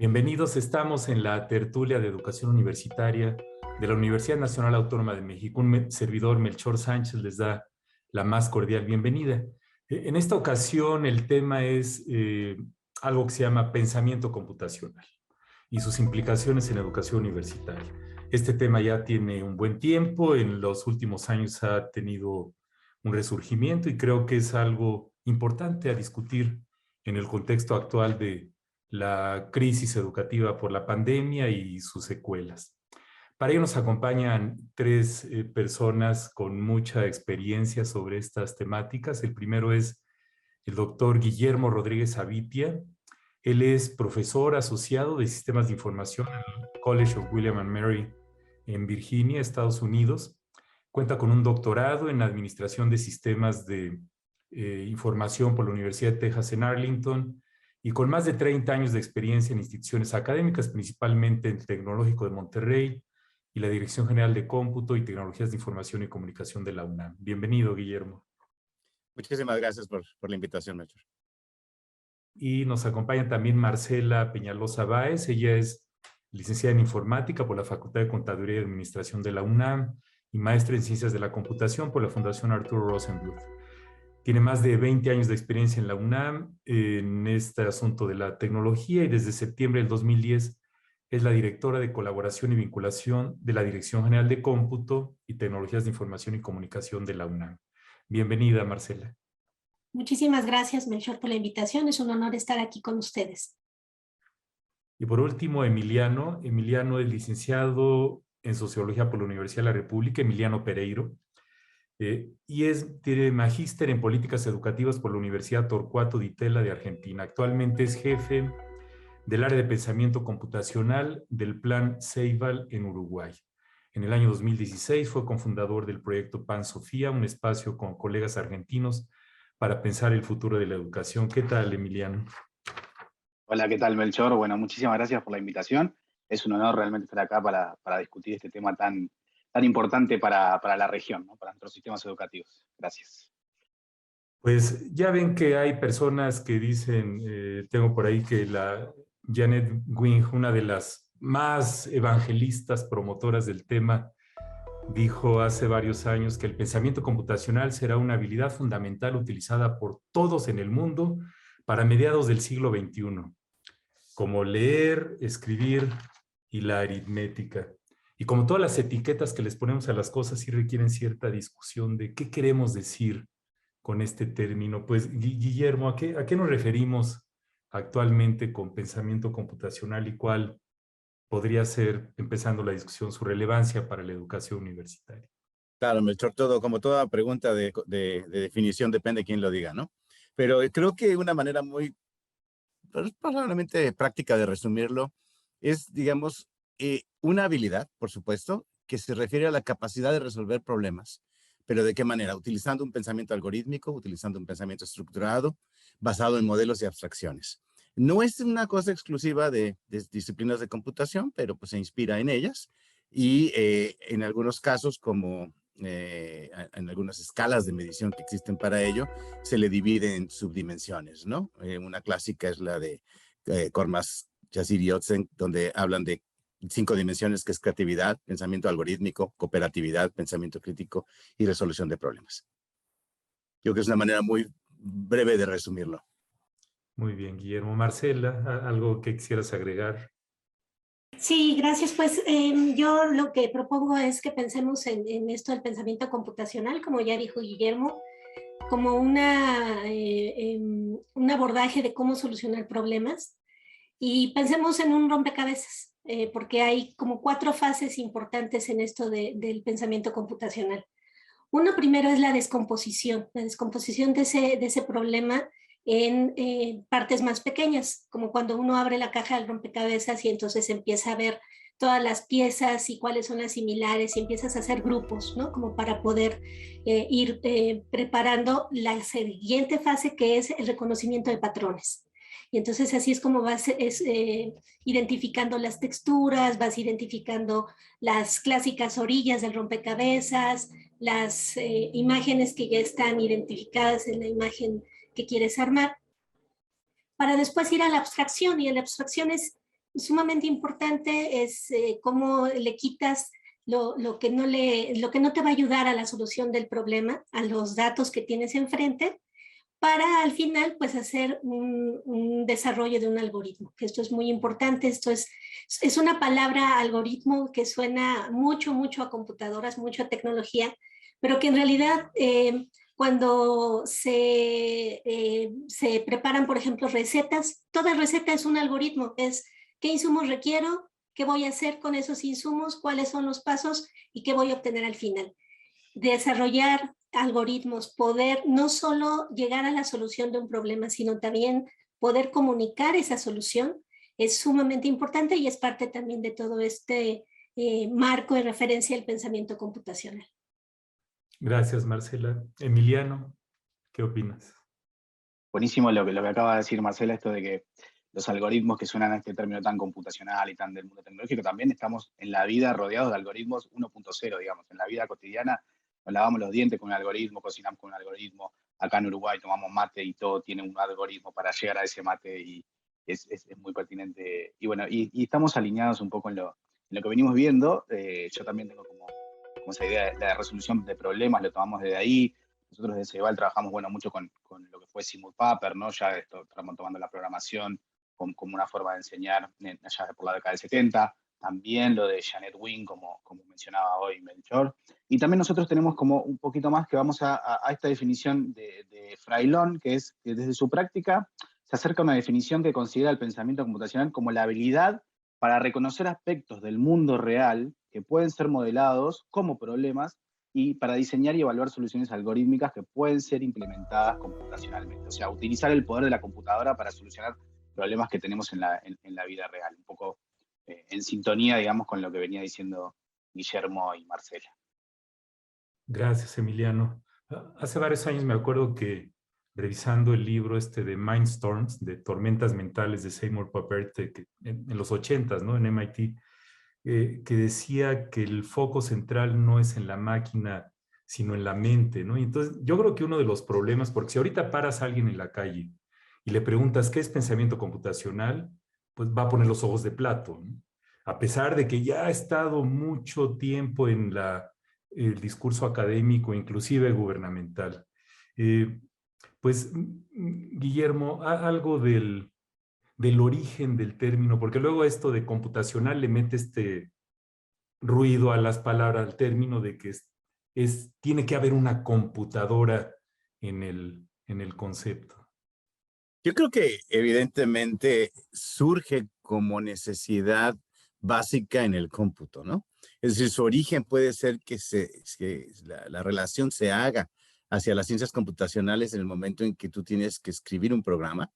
Bienvenidos, estamos en la tertulia de educación universitaria de la Universidad Nacional Autónoma de México. Un servidor, Melchor Sánchez, les da la más cordial bienvenida. En esta ocasión el tema es algo que se llama pensamiento computacional y sus implicaciones en educación universitaria. Este tema ya tiene un buen tiempo, en los últimos años ha tenido un resurgimiento y creo que es algo importante a discutir en el contexto actual de la crisis educativa por la pandemia y sus secuelas. Para ello nos acompañan tres personas con mucha experiencia sobre estas temáticas. El primero es el doctor Guillermo Rodríguez Avitia. Él es profesor asociado de sistemas de información en el College of William and Mary en Virginia, Estados Unidos. Cuenta con un doctorado en administración de sistemas de información por la Universidad de Texas en Arlington y con más de 30 años de experiencia en instituciones académicas, principalmente en el Tecnológico de Monterrey y la Dirección General de Cómputo y Tecnologías de Información y Comunicación de la UNAM. Bienvenido, Guillermo. Muchísimas gracias por la invitación, Melchor. Y nos acompaña también Marcela Peñalosa Báez. Ella es licenciada en Informática por la Facultad de Contaduría y Administración de la UNAM y maestra en Ciencias de la Computación por la Fundación Arturo Rosenbluth. Tiene más de 20 años de experiencia en la UNAM en este asunto de la tecnología y desde septiembre del 2010 es la directora de colaboración y vinculación de la Dirección General de Cómputo y Tecnologías de Información y Comunicación de la UNAM. Bienvenida, Marcela. Muchísimas gracias, Melchor, por la invitación. Es un honor estar aquí con ustedes. Y por último, Emiliano. Emiliano es licenciado en Sociología por la Universidad de la República, Emiliano Pereiro. Tiene magíster en Políticas Educativas por la Universidad Torcuato Di Tella de Argentina. Actualmente es jefe del área de pensamiento computacional del Plan Ceibal en Uruguay. En el año 2016 fue cofundador del proyecto Pan Sofía, un espacio con colegas argentinos para pensar el futuro de la educación. ¿Qué tal, Emiliano? Hola, ¿qué tal, Melchor? Bueno, muchísimas gracias por la invitación. Es un honor realmente estar acá para discutir este tema tan importante para la región, ¿no? Para nuestros sistemas educativos. Gracias. Pues ya ven que hay personas que dicen, tengo por ahí que la Janet Wing, una de las más evangelistas promotoras del tema, dijo hace varios años que el pensamiento computacional será una habilidad fundamental utilizada por todos en el mundo para mediados del siglo XXI, como leer, escribir y la aritmética. Y como todas las etiquetas que les ponemos a las cosas, sí requieren cierta discusión de qué queremos decir con este término. Pues, Guillermo, ¿a qué nos referimos actualmente con pensamiento computacional y cuál podría ser, empezando la discusión, su relevancia para la educación universitaria? Claro, Melchor, como toda pregunta de definición depende de quién lo diga, ¿no? Pero creo que una manera muy probablemente práctica de resumirlo es, digamos, una habilidad, por supuesto, que se refiere a la capacidad de resolver problemas. ¿Pero de qué manera? Utilizando un pensamiento algorítmico, utilizando un pensamiento estructurado, basado en modelos y abstracciones. No es una cosa exclusiva de disciplinas de computación, pero pues se inspira en ellas y en algunos casos, como en algunas escalas de medición que existen para ello, se le divide en subdimensiones, ¿no? Una clásica es la de Kormas, Yassir y Otzen, donde hablan de 5 dimensiones, que es creatividad, pensamiento algorítmico, cooperatividad, pensamiento crítico y resolución de problemas. Yo creo que es una manera muy breve de resumirlo. Muy bien, Guillermo. Marcela, ¿algo que quisieras agregar? Sí, gracias. Pues yo lo que propongo es que pensemos en esto del pensamiento computacional, como ya dijo Guillermo, como un abordaje de cómo solucionar problemas. Y pensemos en un rompecabezas, porque hay como 4 fases importantes en esto del pensamiento computacional. Uno primero es la descomposición de ese problema en partes más pequeñas, como cuando uno abre la caja del rompecabezas y entonces empieza a ver todas las piezas y cuáles son las similares y empiezas a hacer grupos, ¿no? Como para poder ir preparando la siguiente fase, que es el reconocimiento de patrones. Y entonces así es como vas identificando las texturas, vas identificando las clásicas orillas del rompecabezas, las imágenes que ya están identificadas en la imagen que quieres armar, para después ir a la abstracción. Y la abstracción es sumamente importante es cómo le quitas lo que no te va a ayudar a la solución del problema, a los datos que tienes enfrente, para al final pues hacer un desarrollo de un algoritmo, que esto es muy importante. Esto es una palabra algoritmo que suena mucho a computadoras, mucho a tecnología, pero que en realidad cuando se preparan, por ejemplo, recetas, toda receta es un algoritmo, es qué insumos requiero, qué voy a hacer con esos insumos, cuáles son los pasos y qué voy a obtener al final. Desarrollar algoritmos, poder no solo llegar a la solución de un problema, sino también poder comunicar esa solución es sumamente importante y es parte también de todo este marco de referencia del pensamiento computacional. Gracias, Marcela. Emiliano, ¿qué opinas? Buenísimo lo que acaba de decir Marcela, esto de que los algoritmos que suenan a este término tan computacional y tan del mundo tecnológico, también estamos en la vida rodeados de algoritmos 1.0, digamos, en la vida cotidiana. Nos lavamos los dientes con un algoritmo, cocinamos con un algoritmo. Acá en Uruguay tomamos mate y todo tiene un algoritmo para llegar a ese mate y es muy pertinente. Y bueno, y estamos alineados un poco en lo que venimos viendo. Yo también tengo como esa idea de la resolución de problemas, lo tomamos desde ahí. Nosotros desde CEVAL trabajamos mucho con lo que fue Simulpaper, ¿no? Ya estamos tomando la programación como una forma de enseñar allá por la década del 70. También lo de Janet Wing, como mencionaba hoy Melchor. Y también nosotros tenemos como un poquito más que vamos a esta definición de Frailón, que es que desde su práctica se acerca a una definición que considera el pensamiento computacional como la habilidad para reconocer aspectos del mundo real que pueden ser modelados como problemas y para diseñar y evaluar soluciones algorítmicas que pueden ser implementadas computacionalmente. O sea, utilizar el poder de la computadora para solucionar problemas que tenemos en la vida real. Un poco en sintonía, digamos, con lo que venía diciendo Guillermo y Marcela. Gracias, Emiliano. Hace varios años me acuerdo que revisando el libro de Mindstorms, de Tormentas Mentales de Seymour Papert, en los 80s, ¿no? En MIT, que decía que el foco central no es en la máquina, sino en la mente, ¿no? Y entonces yo creo que uno de los problemas, porque si ahorita paras a alguien en la calle y le preguntas qué es pensamiento computacional, pues va a poner los ojos de plato, ¿no? A pesar de que ya ha estado mucho tiempo en el discurso académico, inclusive gubernamental. Pues, Guillermo, algo del origen del término, porque luego esto de computacional le mete este ruido a las palabras, al término de que tiene que haber una computadora en el concepto. Yo creo que evidentemente surge como necesidad básica en el cómputo, ¿no? Es decir, su origen puede ser que la relación se haga hacia las ciencias computacionales en el momento en que tú tienes que escribir un programa.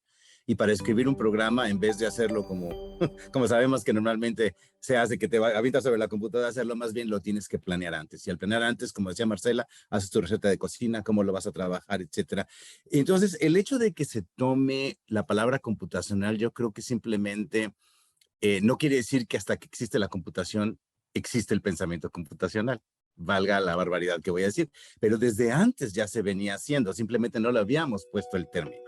Y para escribir un programa, en vez de hacerlo como sabemos que normalmente se hace, que te avientas sobre la computadora a hacerlo, más bien lo tienes que planear antes. Y al planear antes, como decía Marcela, haces tu receta de cocina, cómo lo vas a trabajar, etcétera. Entonces, el hecho de que se tome la palabra computacional, yo creo que simplemente no quiere decir que hasta que existe la computación, existe el pensamiento computacional. Valga la barbaridad que voy a decir. Pero desde antes ya se venía haciendo, simplemente no lo habíamos puesto el término,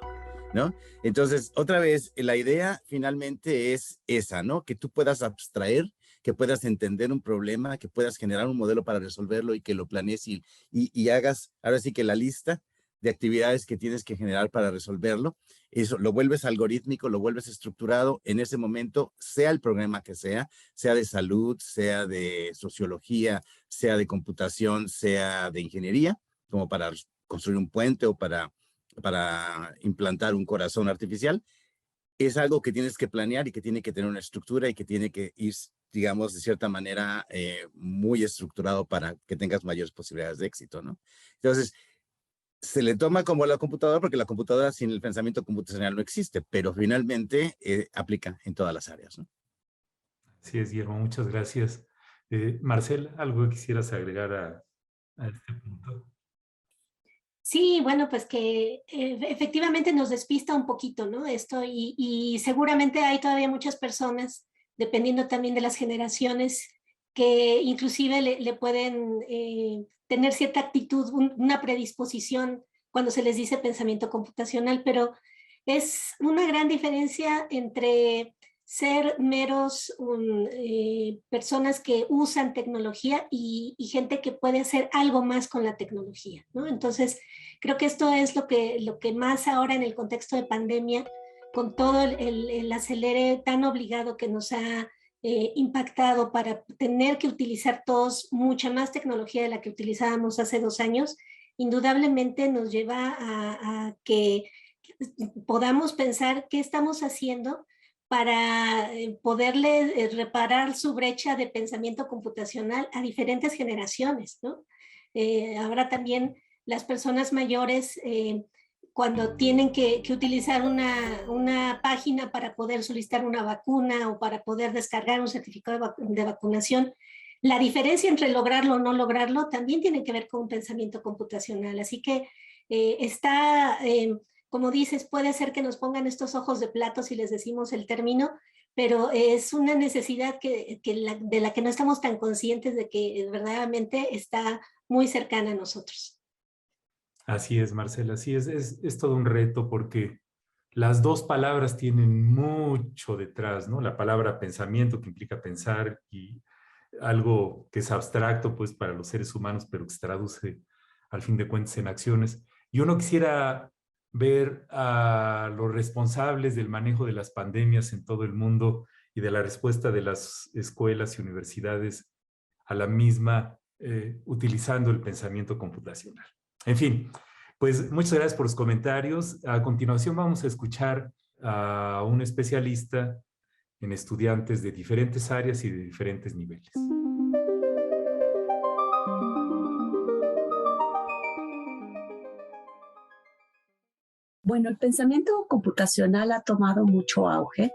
¿no? Entonces, otra vez, la idea finalmente es esa, ¿no? Que tú puedas abstraer, que puedas entender un problema, que puedas generar un modelo para resolverlo y que lo planees y hagas, ahora sí que la lista de actividades que tienes que generar para resolverlo. Eso lo vuelves algorítmico, lo vuelves estructurado en ese momento, sea el problema que sea de salud, sea de sociología, sea de computación, sea de ingeniería, como para construir un puente o para implantar un corazón artificial. Es algo que tienes que planear y que tiene que tener una estructura y que tiene que ir, digamos, de cierta manera muy estructurado para que tengas mayores posibilidades de éxito, ¿no? Entonces, se le toma como la computadora porque la computadora sin el pensamiento computacional no existe, pero finalmente aplica en todas las áreas, ¿no? Así es, Guillermo, muchas gracias. Marcela, ¿algo que quisieras agregar a este punto? Sí, bueno, pues que efectivamente nos despista un poquito, ¿no? Esto y seguramente hay todavía muchas personas, dependiendo también de las generaciones, que inclusive le pueden tener cierta actitud, una predisposición cuando se les dice pensamiento computacional, pero es una gran diferencia entre ser meros personas que usan tecnología y gente que puede hacer algo más con la tecnología, ¿no? Entonces, creo que esto es lo que más ahora en el contexto de pandemia, con todo el acelere tan obligado que nos ha impactado para tener que utilizar todos mucha más tecnología de la que utilizábamos hace 2 años, indudablemente nos lleva a que podamos pensar qué estamos haciendo para poderle reparar su brecha de pensamiento computacional a diferentes generaciones, ¿no? Ahora también las personas mayores, cuando tienen que utilizar una página para poder solicitar una vacuna o para poder descargar un certificado de vacunación, la diferencia entre lograrlo o no lograrlo también tiene que ver con un pensamiento computacional. Así que como dices, puede ser que nos pongan estos ojos de plato si les decimos el término, pero es una necesidad de la que no estamos tan conscientes de que verdaderamente está muy cercana a nosotros. Así es, Marcela, así es todo un reto porque las dos palabras tienen mucho detrás, ¿no? La palabra pensamiento, que implica pensar, y algo que es abstracto, pues, para los seres humanos, pero que se traduce, al fin de cuentas, en acciones. Y uno quisiera ver a los responsables del manejo de las pandemias en todo el mundo y de la respuesta de las escuelas y universidades a la misma, utilizando el pensamiento computacional. En fin, pues muchas gracias por los comentarios. A continuación vamos a escuchar a un especialista en estudiantes de diferentes áreas y de diferentes niveles. Bueno, el pensamiento computacional ha tomado mucho auge,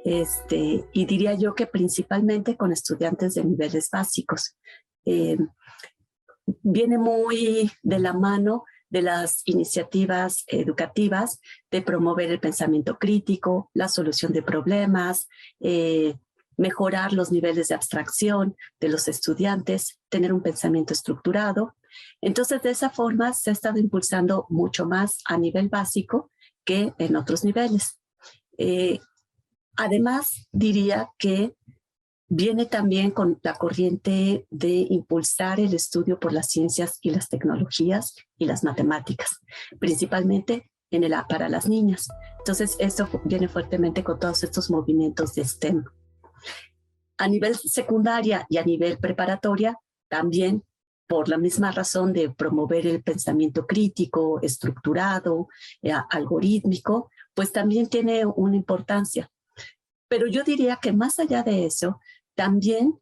y diría yo que principalmente con estudiantes de niveles básicos. Viene muy de la mano de las iniciativas educativas de promover el pensamiento crítico, la solución de problemas, mejorar los niveles de abstracción de los estudiantes, tener un pensamiento estructurado. Entonces, de esa forma se ha estado impulsando mucho más a nivel básico que en otros niveles. Además, diría que viene también con la corriente de impulsar el estudio por las ciencias y las tecnologías y las matemáticas, principalmente para las niñas. Entonces, esto viene fuertemente con todos estos movimientos de STEM. A nivel secundaria y a nivel preparatoria, también por la misma razón de promover el pensamiento crítico, estructurado, algorítmico, pues también tiene una importancia. Pero yo diría que más allá de eso, también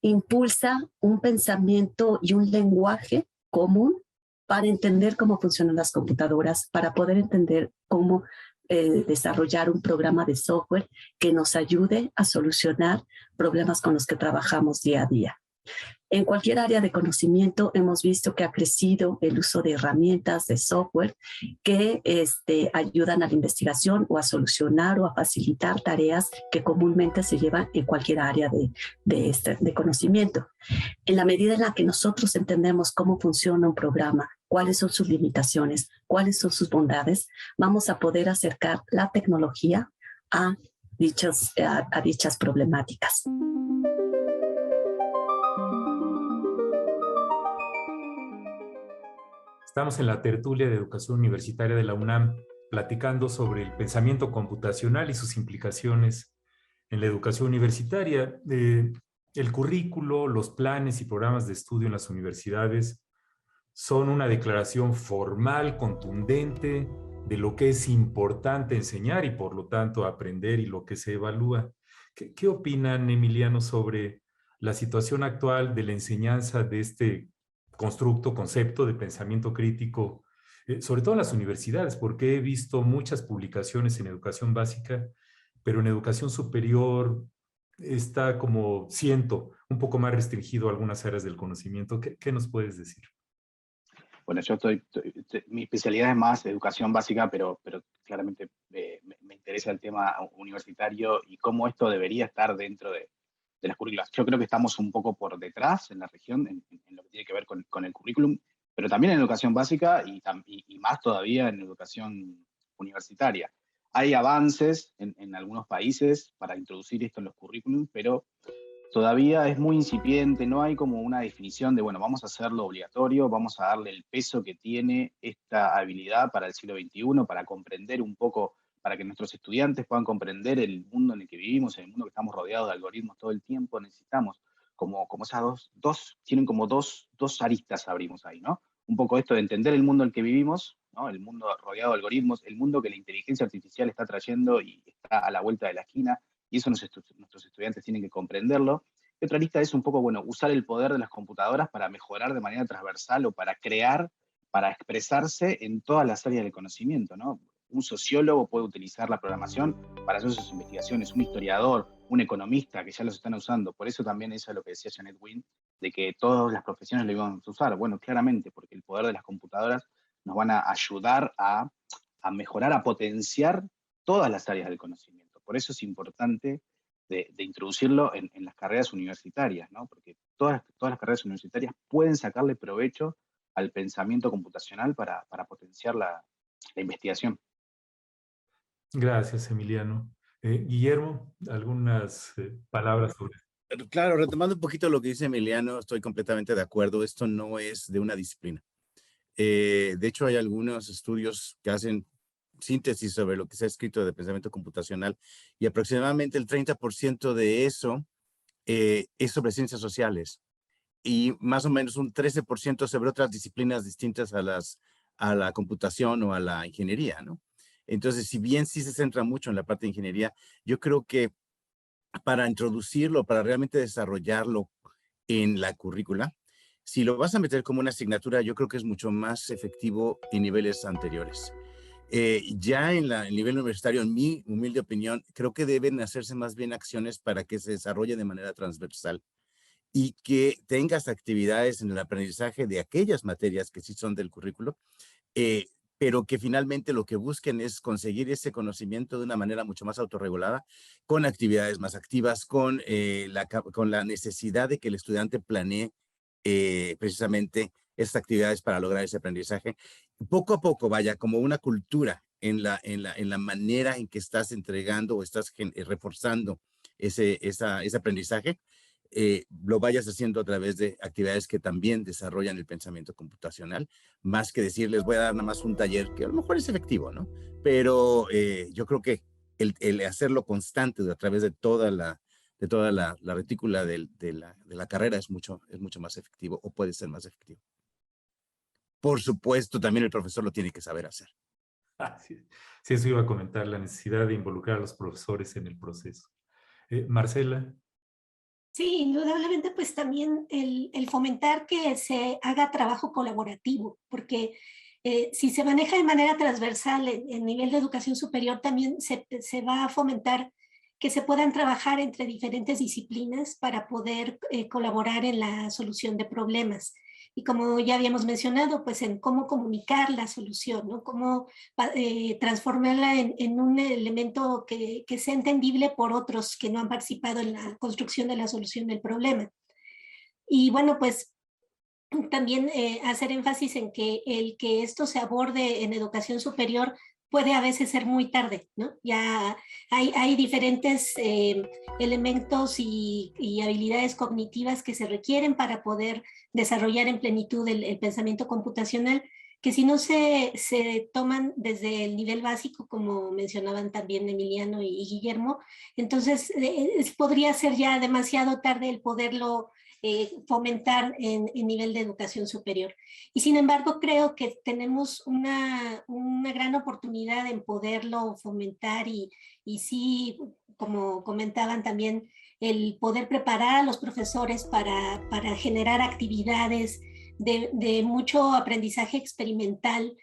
impulsa un pensamiento y un lenguaje común para entender cómo funcionan las computadoras, para poder entender cómo desarrollar un programa de software que nos ayude a solucionar problemas con los que trabajamos día a día. En cualquier área de conocimiento hemos visto que ha crecido el uso de herramientas de software que ayudan a la investigación o a solucionar o a facilitar tareas que comúnmente se llevan en cualquier área de conocimiento. En la medida en la que nosotros entendemos cómo funciona un programa, cuáles son sus limitaciones, cuáles son sus bondades, vamos a poder acercar la tecnología a dichas problemáticas. Estamos en la tertulia de educación universitaria de la UNAM platicando sobre el pensamiento computacional y sus implicaciones en la educación universitaria. El currículo, los planes y programas de estudio en las universidades son una declaración formal, contundente, de lo que es importante enseñar y por lo tanto aprender y lo que se evalúa. ¿Qué opinan, Emiliano, sobre la situación actual de la enseñanza de este concepto de pensamiento crítico, sobre todo en las universidades? Porque he visto muchas publicaciones en educación básica, pero en educación superior está como, siento, un poco más restringido a algunas áreas del conocimiento. ¿Qué nos puedes decir? Bueno, mi especialidad es más educación básica, pero claramente me interesa el tema universitario y cómo esto debería estar dentro de las currículas. Yo creo que estamos un poco por detrás en la región en lo que tiene que ver con el currículum, pero también en educación básica y más todavía en educación universitaria. hay avances en algunos países para introducir esto en los currículums, pero todavía es muy incipiente, no hay como una definición de, bueno, vamos a hacerlo obligatorio, vamos a darle el peso que tiene esta habilidad para el siglo XXI, para comprender un poco, para que nuestros estudiantes puedan comprender el mundo en el que vivimos, en el mundo que estamos rodeados de algoritmos todo el tiempo. Necesitamos como esas tienen como dos aristas abrimos ahí, ¿no? Un poco esto de entender el mundo en el que vivimos, ¿no? El mundo rodeado de algoritmos, el mundo que la inteligencia artificial está trayendo y está a la vuelta de la esquina, y eso nuestros estudiantes tienen que comprenderlo. Y otra lista es un poco, bueno, usar el poder de las computadoras para mejorar de manera transversal o para crear, para expresarse en todas las áreas del conocimiento, ¿no? Un sociólogo puede utilizar la programación para hacer sus investigaciones, un historiador, un economista, que ya los están usando. Por eso también eso es lo que decía Janet Wynn, de que todas las profesiones lo iban a usar. Bueno, claramente, porque el poder de las computadoras nos van a ayudar a mejorar, a potenciar todas las áreas del conocimiento. Por eso es importante de introducirlo en las carreras universitarias, ¿no? Porque todas las carreras universitarias pueden sacarle provecho al pensamiento computacional para potenciar la investigación. Gracias, Emiliano. Guillermo, algunas palabras sobre esto. Claro, retomando un poquito lo que dice Emiliano, estoy completamente de acuerdo. Esto no es de una disciplina. De hecho, hay algunos estudios que hacen síntesis sobre lo que se ha escrito de pensamiento computacional y aproximadamente el 30% de eso es sobre ciencias sociales y más o menos un 13% sobre otras disciplinas distintas a la computación o a la ingeniería, ¿no? Entonces, si bien sí se centra mucho en la parte de ingeniería, yo creo que para introducirlo, para realmente desarrollarlo en la currícula, si lo vas a meter como una asignatura, yo creo que es mucho más efectivo en niveles anteriores. Ya en el nivel universitario, en mi humilde opinión, creo que deben hacerse más bien acciones para que se desarrolle de manera transversal y que tengas actividades en el aprendizaje de aquellas materias que sí son del currículo, eh, pero que finalmente lo que busquen es conseguir ese conocimiento de una manera mucho más autorregulada, con actividades más activas, con la necesidad de que el estudiante planee precisamente estas actividades para lograr ese aprendizaje. Poco a poco, vaya, como una cultura en la manera en que estás entregando o estás reforzando ese aprendizaje, lo vayas haciendo a través de actividades que también desarrollan el pensamiento computacional, más que decirles voy a dar nada más un taller que a lo mejor es efectivo, ¿no? Pero yo creo que el hacerlo constante a través de toda la retícula de la carrera es mucho más efectivo o puede ser más efectivo. Por supuesto, también el profesor lo tiene que saber hacer. Sí, eso iba a comentar, la necesidad de involucrar a los profesores en el proceso. Marcela. Sí, indudablemente, pues también el fomentar que se haga trabajo colaborativo, porque si se maneja de manera transversal en nivel de educación superior, también se va a fomentar que se puedan trabajar entre diferentes disciplinas para poder colaborar en la solución de problemas. Y como ya habíamos mencionado, pues en cómo comunicar la solución, ¿no? Cómo transformarla en un elemento que sea entendible por otros que no han participado en la construcción de la solución del problema. Y bueno, pues también hacer énfasis en que el que esto se aborde en educación superior puede a veces ser muy tarde, ¿no? Ya hay diferentes elementos y habilidades cognitivas que se requieren para poder desarrollar en plenitud el pensamiento computacional, que si no se toman desde el nivel básico, como mencionaban también Emiliano y Guillermo, entonces podría ser ya demasiado tarde el poderlo fomentar en nivel de educación superior. Y sin embargo, creo que tenemos una gran oportunidad en poderlo fomentar y sí, como comentaban también, el poder preparar a los profesores para generar actividades de mucho aprendizaje experimental,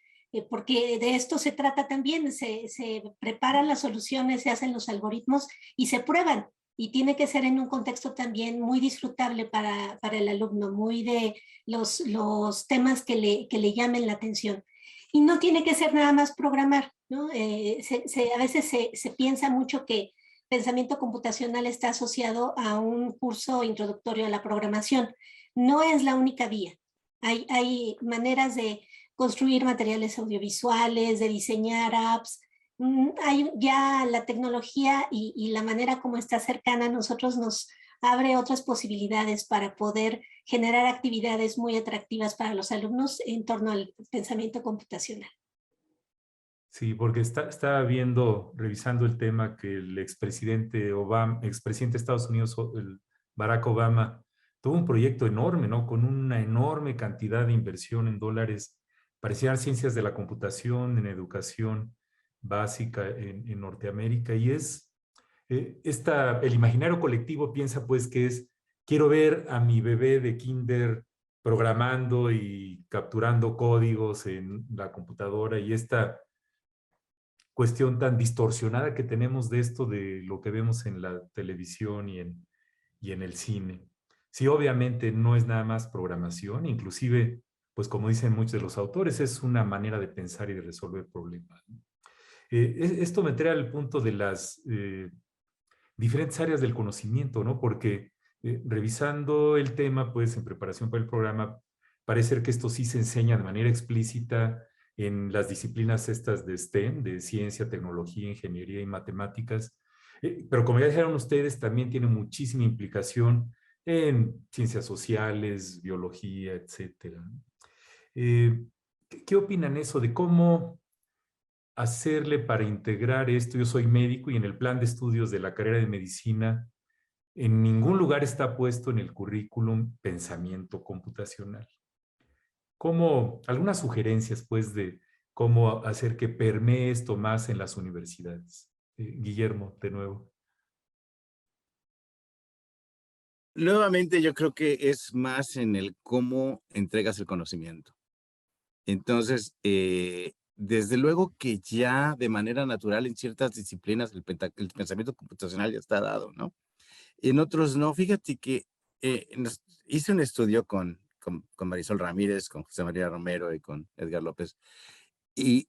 porque de esto se trata también, se preparan las soluciones, se hacen los algoritmos y se prueban. Y tiene que ser en un contexto también muy disfrutable para el alumno, muy de los temas que le llamen la atención. Y no tiene que ser nada más programar, ¿no? A veces se piensa mucho que pensamiento computacional está asociado a un curso introductorio a la programación. No es la única vía. Hay maneras de construir materiales audiovisuales, de diseñar apps, Hay ya la tecnología y la manera como está cercana a nosotros nos abre otras posibilidades para poder generar actividades muy atractivas para los alumnos en torno al pensamiento computacional. Sí, porque estaba viendo, revisando el tema que el expresidente Obama, expresidente de Estados Unidos, el Barack Obama, tuvo un proyecto enorme, ¿no? Con una enorme cantidad de inversión en dólares para enseñar ciencias de la computación en educación básica en Norteamérica. Y el imaginario colectivo piensa pues que quiero ver a mi bebé de kinder programando y capturando códigos en la computadora, y esta cuestión tan distorsionada que tenemos de esto, de lo que vemos en la televisión y en el cine. Sí, obviamente no es nada más programación, inclusive, pues como dicen muchos de los autores, es una manera de pensar y de resolver problemas. Esto me trae al punto de las diferentes áreas del conocimiento, ¿no? Porque revisando el tema, pues en preparación para el programa, parece ser que esto sí se enseña de manera explícita en las disciplinas estas de STEM, de ciencia, tecnología, ingeniería y matemáticas. Pero como ya dijeron ustedes, también tiene muchísima implicación en ciencias sociales, biología, etcétera. ¿Qué opinan eso de cómo hacerle para integrar esto? Yo soy médico y en el plan de estudios de la carrera de medicina, en ningún lugar está puesto en el currículum pensamiento computacional. Algunas sugerencias, pues, de cómo hacer que permee esto más en las universidades? Guillermo, de nuevo. Nuevamente, yo creo que es más en el cómo entregas el conocimiento. Entonces, desde luego que ya de manera natural en ciertas disciplinas el pensamiento computacional ya está dado, ¿no? En otros no. Fíjate que hice un estudio con Marisol Ramírez, con José María Romero y con Edgar López, y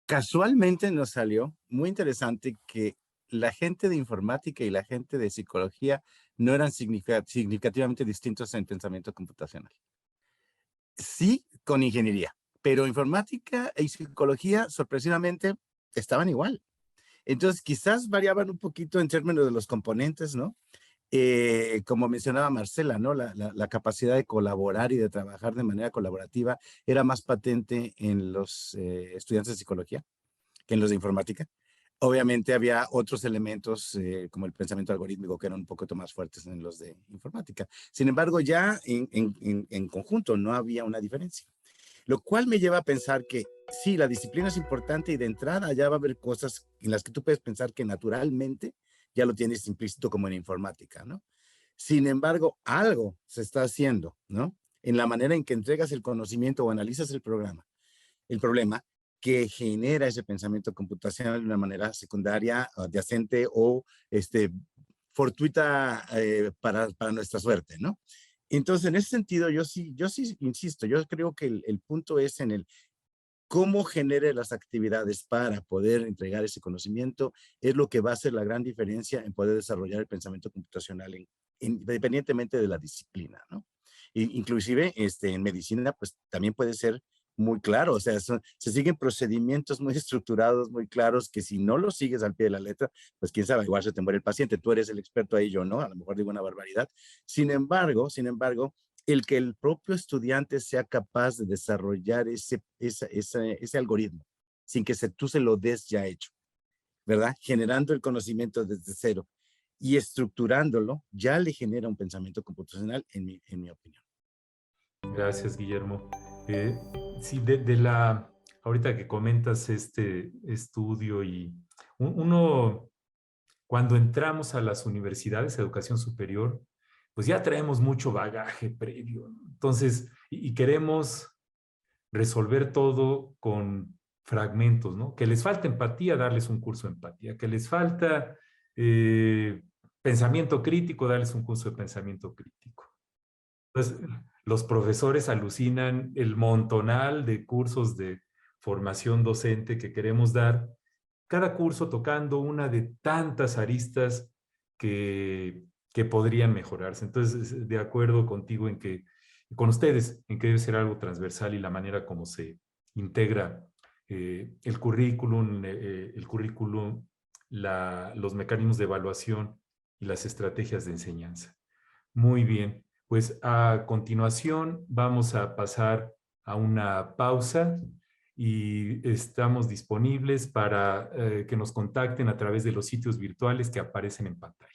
casualmente nos salió muy interesante que la gente de informática y la gente de psicología no eran significativamente distintos en pensamiento computacional. Sí, con ingeniería, pero informática y psicología sorpresivamente estaban igual. Entonces, quizás variaban un poquito en términos de los componentes, ¿no? Como mencionaba Marcela, ¿no? La capacidad de colaborar y de trabajar de manera colaborativa era más patente en los estudiantes de psicología que en los de informática. Obviamente había otros elementos como el pensamiento algorítmico que eran un poquito más fuertes en los de informática. Sin embargo, ya en conjunto no había una diferencia. Lo cual me lleva a pensar que sí, la disciplina es importante y de entrada ya va a haber cosas en las que tú puedes pensar que naturalmente ya lo tienes implícito como en informática, ¿no? Sin embargo, algo se está haciendo, ¿no? En la manera en que entregas el conocimiento o analizas el problema que genera ese pensamiento computacional de una manera secundaria, adyacente o fortuita para nuestra suerte, ¿no? Entonces, en ese sentido, yo sí insisto, yo creo que el punto es en el cómo genere las actividades para poder entregar ese conocimiento, es lo que va a hacer la gran diferencia en poder desarrollar el pensamiento computacional independientemente de la disciplina, ¿no? Inclusive en medicina, pues también puede ser muy claro, o sea, se siguen procedimientos muy estructurados, muy claros, que si no los sigues al pie de la letra, pues quién sabe, igual se te muere el paciente, tú eres el experto ahí, yo no, a lo mejor digo una barbaridad. Sin embargo, el que el propio estudiante sea capaz de desarrollar ese algoritmo sin que tú se lo des ya hecho, ¿verdad? Generando el conocimiento desde cero y estructurándolo, ya le genera un pensamiento computacional, en mi opinión. Gracias, Guillermo. Sí, ahorita que comentas este estudio y uno, cuando entramos a las universidades de educación superior, pues ya traemos mucho bagaje previo, ¿no? Entonces, y queremos resolver todo con fragmentos, ¿no? Que les falta empatía, darles un curso de empatía. Que les falta pensamiento crítico, darles un curso de pensamiento crítico. Entonces, los profesores alucinan el montonal de cursos de formación docente que queremos dar, cada curso tocando una de tantas aristas que podrían mejorarse. Entonces, de acuerdo contigo con ustedes, en que debe ser algo transversal y la manera como se integra el currículum, los mecanismos de evaluación y las estrategias de enseñanza. Muy bien, pues a continuación vamos a pasar a una pausa y estamos disponibles para que nos contacten a través de los sitios virtuales que aparecen en pantalla.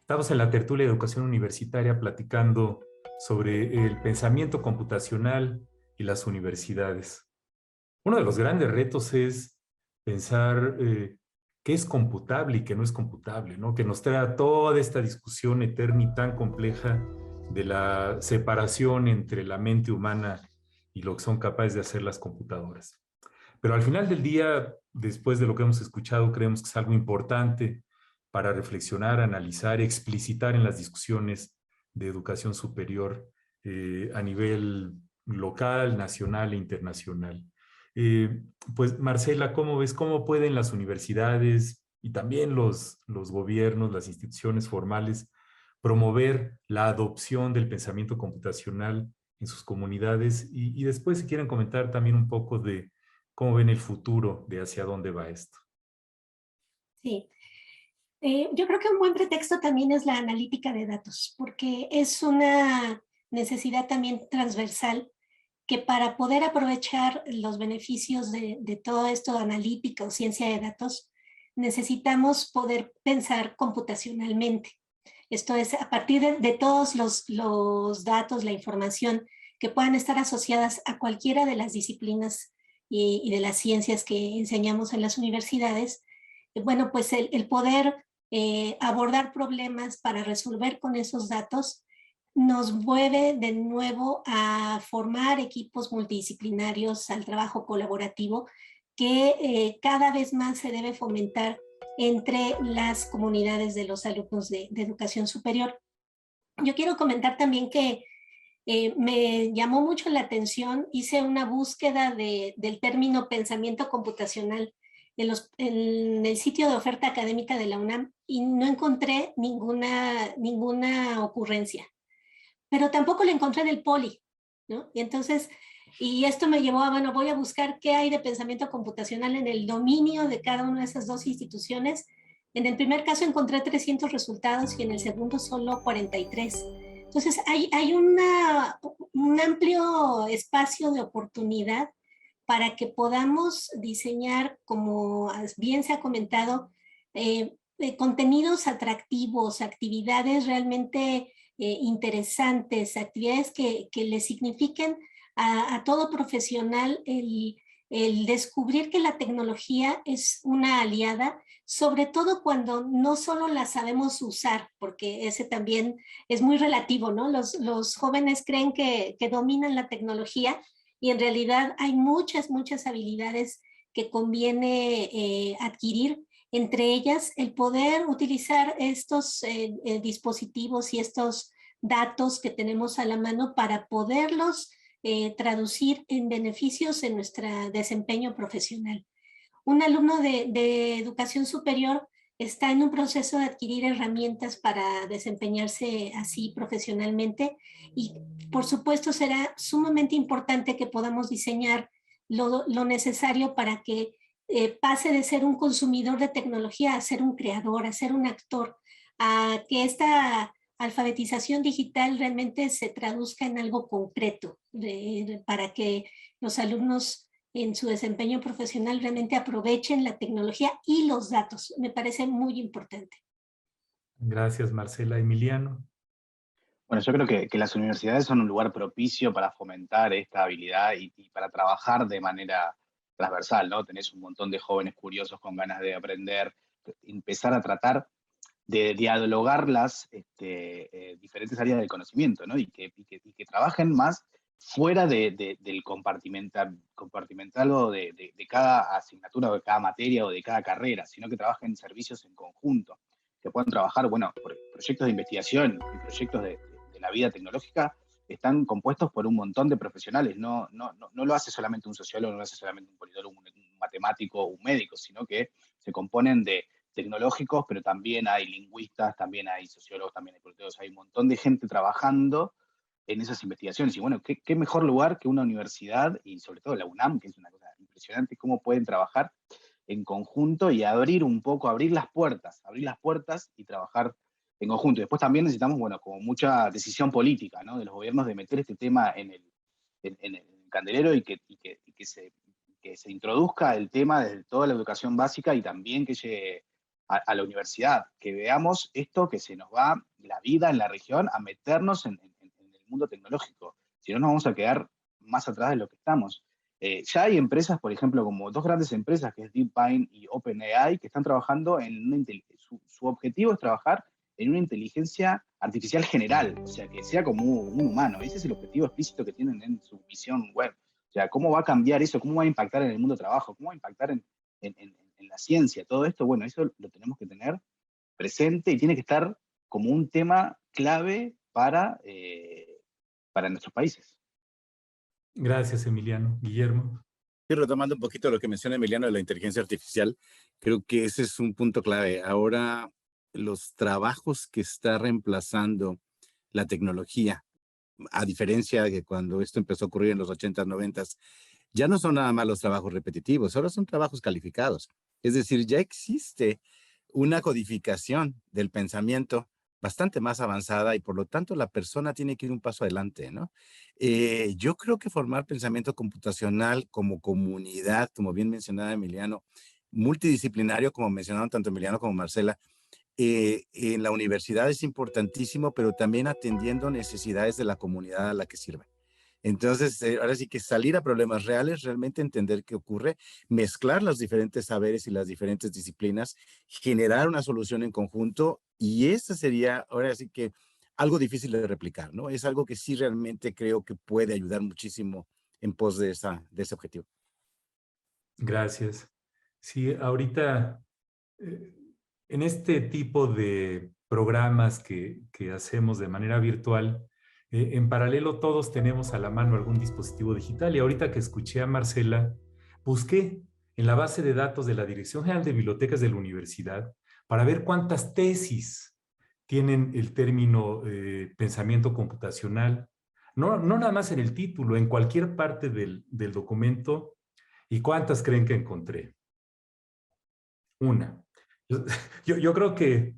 Estamos en la tertulia de educación universitaria platicando sobre el pensamiento computacional y las universidades. Uno de los grandes retos es pensar qué es computable y qué no es computable, ¿no? Que nos trae toda esta discusión eterna y tan compleja de la separación entre la mente humana y lo que son capaces de hacer las computadoras. Pero al final del día, después de lo que hemos escuchado, creemos que es algo importante para reflexionar, analizar, explicitar en las discusiones de educación superior a nivel local, nacional e internacional. Pues Marcela, ¿cómo ves? ¿Cómo pueden las universidades y también los gobiernos, las instituciones formales promover la adopción del pensamiento computacional en sus comunidades? Y después, si quieren comentar también un poco de cómo ven el futuro, de hacia dónde va esto. Sí. Yo creo que un buen pretexto también es la analítica de datos, porque es una necesidad también transversal que para poder aprovechar los beneficios de todo esto de analítica o ciencia de datos, necesitamos poder pensar computacionalmente. Esto es, a partir de todos los datos, la información que puedan estar asociadas a cualquiera de las disciplinas y de las ciencias que enseñamos en las universidades, bueno, pues el poder abordar problemas para resolver con esos datos nos mueve de nuevo a formar equipos multidisciplinarios, al trabajo colaborativo, que cada vez más se debe fomentar entre las comunidades de los alumnos de educación superior. Yo quiero comentar también que me llamó mucho la atención, hice una búsqueda del término pensamiento computacional en el sitio de oferta académica de la UNAM y no encontré ninguna ocurrencia, pero tampoco la encontré en el Poli, ¿no? Y entonces, y esto me llevó a, bueno, voy a buscar qué hay de pensamiento computacional en el dominio de cada una de esas dos instituciones. En el primer caso encontré 300 resultados y en el segundo solo 43. Entonces, hay un amplio espacio de oportunidad para que podamos diseñar, como bien se ha comentado, contenidos atractivos, actividades realmente interesantes, actividades que le signifiquen a todo profesional el descubrir que la tecnología es una aliada, sobre todo cuando no solo la sabemos usar, porque ese también es muy relativo, ¿no? Los jóvenes creen que dominan la tecnología y en realidad hay muchas habilidades que conviene adquirir, entre ellas el poder utilizar estos dispositivos y estos datos que tenemos a la mano para poderlos traducir en beneficios en nuestro desempeño profesional. Un alumno de educación superior está en un proceso de adquirir herramientas para desempeñarse así profesionalmente y por supuesto será sumamente importante que podamos diseñar lo necesario para que pase de ser un consumidor de tecnología a ser un creador, a ser un actor, a que esta alfabetización digital realmente se traduzca en algo concreto para que los alumnos en su desempeño profesional realmente aprovechen la tecnología y los datos. Me parece muy importante. Gracias, Marcela. Emiliano. Bueno, yo creo que las universidades son un lugar propicio para fomentar esta habilidad y para trabajar de manera transversal, ¿no? Tenés un montón de jóvenes curiosos con ganas de aprender, empezar a tratar de dialogar las diferentes áreas del conocimiento, ¿no? Y que trabajen más fuera del compartimentado de cada asignatura o de cada materia o de cada carrera, sino que trabajen servicios en conjunto, que puedan trabajar, bueno, proyectos de investigación y proyectos de la vida tecnológica están compuestos por un montón de profesionales, no lo hace solamente un sociólogo, no lo hace solamente un politólogo, un matemático o un médico, sino que se componen de tecnológicos, pero también hay lingüistas, también hay sociólogos, también hay politólogos, hay un montón de gente trabajando en esas investigaciones. Y bueno, ¿qué mejor lugar que una universidad, y sobre todo la UNAM, que es una cosa impresionante, cómo pueden trabajar en conjunto y abrir un poco, abrir las puertas y trabajar en conjunto. Y después también necesitamos, bueno, como mucha decisión política, ¿no? De los gobiernos de meter este tema en el candelero y que se introduzca el tema desde toda la educación básica y también que llegue a la universidad, que veamos esto, que se nos va la vida en la región a meternos en el mundo tecnológico. Si no, nos vamos a quedar más atrás de lo que estamos. Ya hay empresas, por ejemplo, como dos grandes empresas, que es DeepMind y OpenAI, que están trabajando en su objetivo es trabajar en una inteligencia artificial general, o sea, que sea como un humano. Ese es el objetivo explícito que tienen en su misión web. O sea, ¿cómo va a cambiar eso? ¿Cómo va a impactar en el mundo del trabajo? ¿Cómo va a impactar en la ciencia? Todo esto, bueno, eso lo tenemos que tener presente y tiene que estar como un tema clave para nuestros países. Gracias, Emiliano. Guillermo. Y retomando un poquito lo que menciona Emiliano de la inteligencia artificial, creo que ese es un punto clave. Ahora, los trabajos que está reemplazando la tecnología, a diferencia de cuando esto empezó a ocurrir en los 80s, 90s, ya no son nada más los trabajos repetitivos, ahora son trabajos calificados. Es decir, ya existe una codificación del pensamiento bastante más avanzada y por lo tanto la persona tiene que ir un paso adelante, ¿no? Yo creo que formar pensamiento computacional como comunidad, como bien mencionaba Emiliano, multidisciplinario, como mencionaron tanto Emiliano como Marcela, en la universidad es importantísimo, pero también atendiendo necesidades de la comunidad a la que sirve. Entonces, ahora sí que salir a problemas reales, realmente entender qué ocurre, mezclar los diferentes saberes y las diferentes disciplinas, generar una solución en conjunto, y eso sería, ahora sí que, algo difícil de replicar, ¿no? Es algo que sí realmente creo que puede ayudar muchísimo en pos de ese objetivo. Gracias. Sí, ahorita en este tipo de programas que hacemos de manera virtual, en paralelo todos tenemos a la mano algún dispositivo digital y ahorita que escuché a Marcela, busqué en la base de datos de la Dirección General de Bibliotecas de la Universidad para ver cuántas tesis tienen el término pensamiento computacional. No nada más en el título, en cualquier parte del documento. ¿Y cuántas creen que encontré? Una. Yo creo que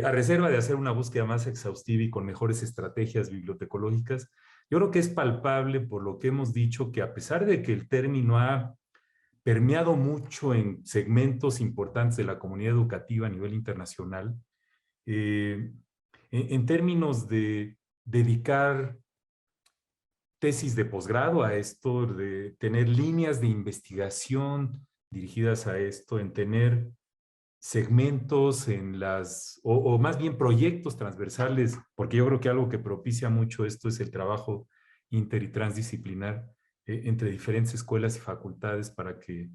a reserva de hacer una búsqueda más exhaustiva y con mejores estrategias bibliotecológicas, yo creo que es palpable por lo que hemos dicho que a pesar de que el término ha permeado mucho en segmentos importantes de la comunidad educativa a nivel internacional, en términos de dedicar tesis de posgrado a esto, de tener líneas de investigación dirigidas a esto, en tener segmentos o más bien proyectos transversales, porque yo creo que algo que propicia mucho esto es el trabajo inter y transdisciplinar entre diferentes escuelas y facultades para que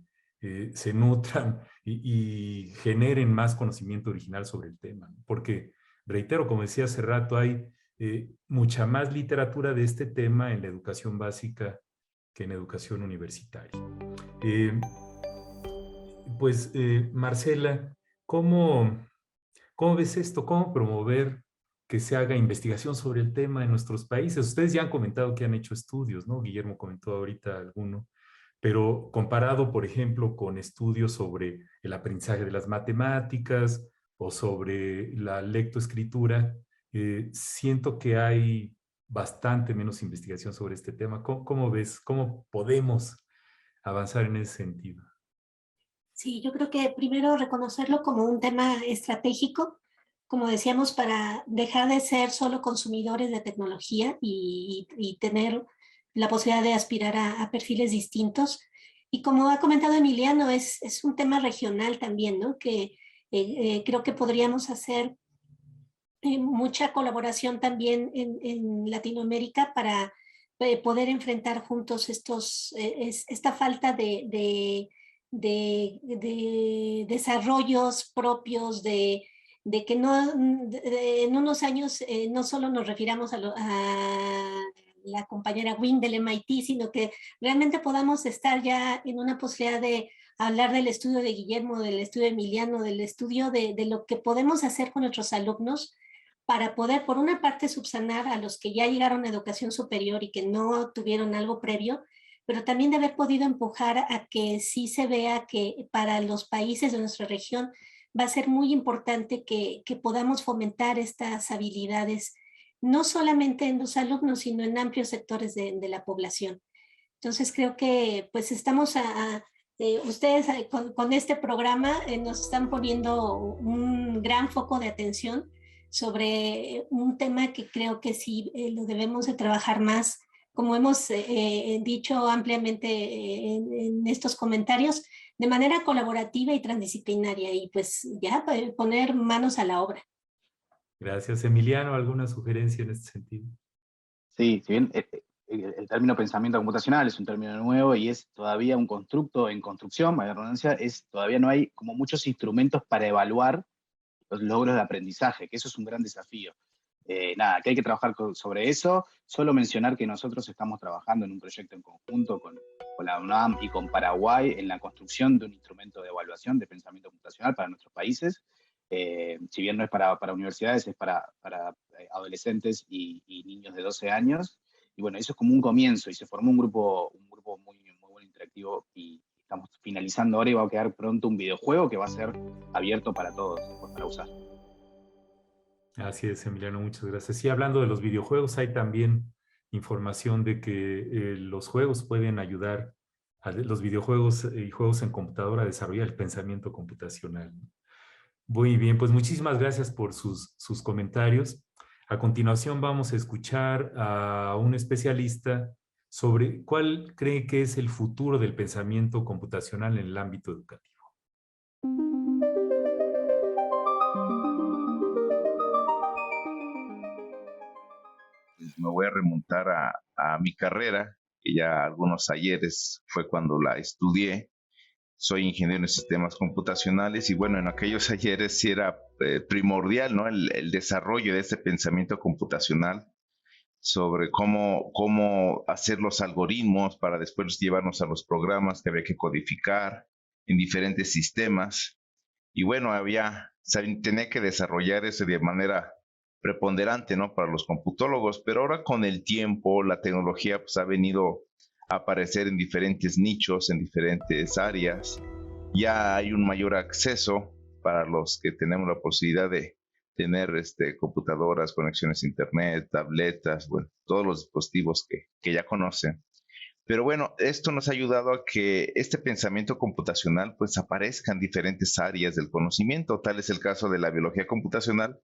se nutran y generen más conocimiento original sobre el tema. Porque, reitero, como decía hace rato, hay mucha más literatura de este tema en la educación básica que en educación universitaria. Marcela, ¿cómo ves esto? ¿Cómo promover que se haga investigación sobre el tema en nuestros países? Ustedes ya han comentado que han hecho estudios, ¿no? Guillermo comentó ahorita alguno, pero comparado, por ejemplo, con estudios sobre el aprendizaje de las matemáticas o sobre la lectoescritura, siento que hay bastante menos investigación sobre este tema. ¿Cómo ves? ¿Cómo podemos avanzar en ese sentido? Sí, yo creo que primero reconocerlo como un tema estratégico, como decíamos, para dejar de ser solo consumidores de tecnología y tener la posibilidad de aspirar a perfiles distintos. Y como ha comentado Emiliano, es un tema regional también, ¿no? Que creo que podríamos hacer mucha colaboración también en Latinoamérica para poder enfrentar juntos esta falta de desarrollos propios, de que no, en unos años no solo nos refiramos a la compañera Wing del MIT, sino que realmente podamos estar ya en una posibilidad de hablar del estudio de Guillermo, del estudio de Emiliano, del estudio de lo que podemos hacer con nuestros alumnos para poder, por una parte, subsanar a los que ya llegaron a educación superior y que no tuvieron algo previo, pero también de haber podido empujar a que sí se vea que para los países de nuestra región va a ser muy importante que podamos fomentar estas habilidades, no solamente en los alumnos, sino en amplios sectores de la población. Entonces creo que pues estamos ustedes con este programa nos están poniendo un gran foco de atención sobre un tema que creo que sí lo debemos de trabajar más, como hemos dicho ampliamente en estos comentarios, de manera colaborativa y transdisciplinaria, y pues ya poner manos a la obra. Gracias, Emiliano. ¿Alguna sugerencia en este sentido? Sí, si bien el término pensamiento computacional es un término nuevo y es todavía un constructo en construcción, valga la redundancia, todavía no hay como muchos instrumentos para evaluar los logros de aprendizaje, que eso es un gran desafío. Nada, que hay que trabajar sobre eso. Solo mencionar que nosotros estamos trabajando en un proyecto en conjunto con la UNAM y con Paraguay en la construcción de un instrumento de evaluación de pensamiento computacional para nuestros países. Si bien no es para universidades, es para adolescentes y niños de 12 años. Y bueno, eso es como un comienzo y se formó un grupo muy, muy bueno, interactivo, y estamos finalizando ahora y va a quedar pronto un videojuego que va a ser abierto para todos, para usar. Así es, Emiliano, muchas gracias. Y hablando de los videojuegos, hay también información de que los juegos pueden ayudar los videojuegos y juegos en computadora a desarrollar el pensamiento computacional. Muy bien, pues muchísimas gracias por sus comentarios. A continuación vamos a escuchar a un especialista sobre cuál cree que es el futuro del pensamiento computacional en el ámbito educativo. Me voy a remontar a mi carrera, que ya algunos ayeres fue cuando la estudié. Soy ingeniero en sistemas computacionales y bueno, en aquellos ayeres sí era primordial, ¿no? El desarrollo de este pensamiento computacional sobre cómo hacer los algoritmos para después llevarnos a los programas que había que codificar en diferentes sistemas. Y bueno, tenía que desarrollar eso de manera preponderante, ¿no? Para los computólogos, pero ahora con el tiempo la tecnología pues ha venido a aparecer en diferentes nichos, en diferentes áreas. Ya hay un mayor acceso para los que tenemos la posibilidad de tener computadoras, conexiones a internet, tabletas, bueno, todos los dispositivos que ya conocen. Pero bueno, esto nos ha ayudado a que este pensamiento computacional pues aparezca en diferentes áreas del conocimiento. Tal es el caso de la biología computacional.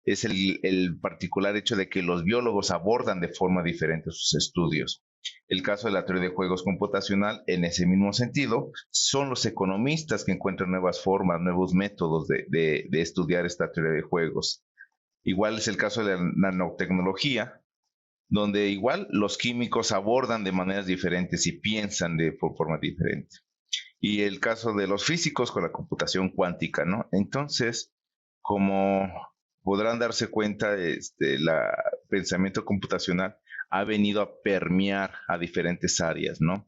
Es el particular hecho de que los biólogos abordan de forma diferente sus estudios. El caso de la teoría de juegos computacional, en ese mismo sentido, son los economistas que encuentran nuevas formas, nuevos métodos de estudiar esta teoría de juegos. Igual es el caso de la nanotecnología, donde igual los químicos abordan de maneras diferentes y piensan por forma diferente. Y el caso de los físicos con la computación cuántica, ¿no? Entonces, como podrán darse cuenta, el pensamiento computacional ha venido a permear a diferentes áreas, ¿no?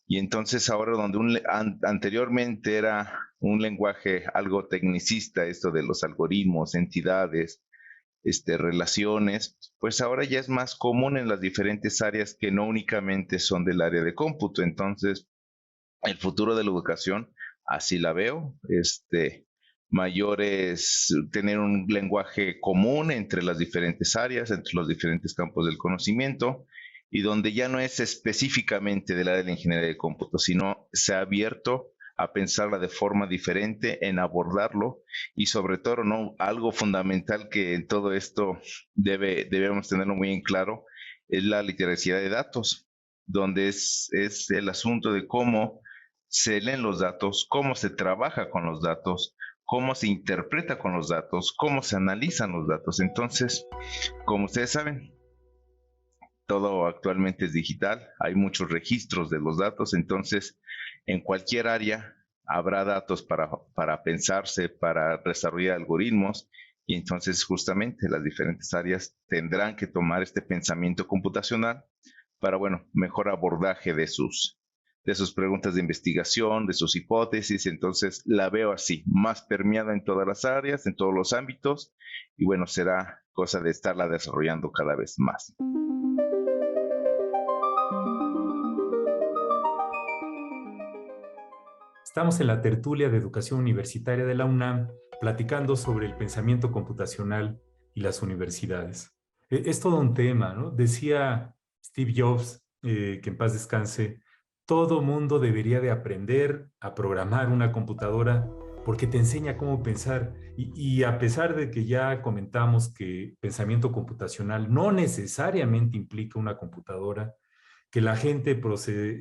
Y entonces ahora donde anteriormente era un lenguaje algo tecnicista, esto de los algoritmos, entidades, relaciones, pues ahora ya es más común en las diferentes áreas que no únicamente son del área de cómputo. Entonces, el futuro de la educación, así la veo, mayor es tener un lenguaje común entre las diferentes áreas, entre los diferentes campos del conocimiento, y donde ya no es específicamente del área de la ingeniería de cómputo, sino se ha abierto a pensarla de forma diferente, en abordarlo, y sobre todo, ¿no? Algo fundamental que en todo esto debemos tenerlo muy en claro, es la literacidad de datos, donde es el asunto de cómo se leen los datos, cómo se trabaja con los datos, cómo se interpreta con los datos, cómo se analizan los datos. Entonces, como ustedes saben, todo actualmente es digital, hay muchos registros de los datos, entonces en cualquier área habrá datos para pensarse, para desarrollar algoritmos, Y entonces justamente las diferentes áreas tendrán que tomar este pensamiento computacional para, bueno, mejor abordaje de sus preguntas de investigación, de sus hipótesis. Entonces la veo así, más permeada en todas las áreas, en todos los ámbitos, y bueno, será cosa de estarla desarrollando cada vez más. Estamos en la tertulia de educación universitaria de la UNAM, platicando sobre el pensamiento computacional y las universidades. Es todo un tema, ¿no? Decía Steve Jobs, que en paz descanse, todo mundo debería de aprender a programar una computadora porque te enseña cómo pensar. Y a pesar de que ya comentamos que pensamiento computacional no necesariamente implica una computadora, que la gente